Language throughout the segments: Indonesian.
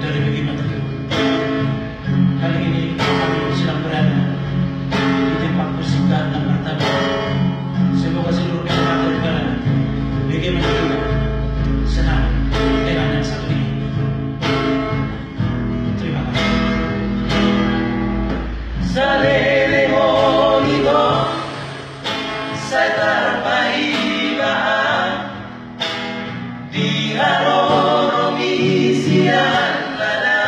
dari bagaimana tersebut. Kali ini kami sedang berada di tempat persinggahan dan martabat. Semoga seluruh pihak negara bagaimana juga senang dengan yang satu ini. Terima kasih. Salele monigo, saya terpai baan di haroro misian lada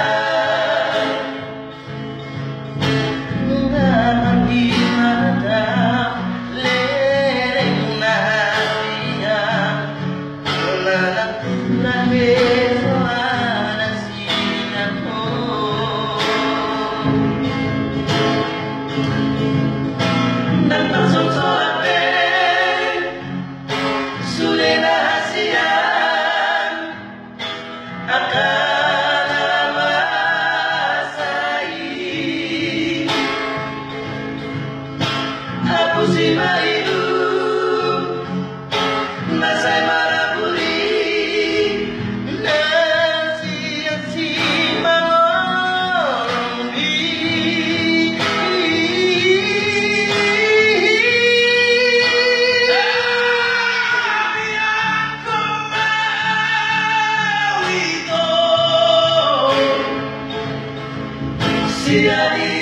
ngaman di mata lereng naria nolanak nabe soana sinako dan tersosorape sudah rahasian akan masai hapus itu nasai marabuli nasi mangombi tapi aku mau itu sia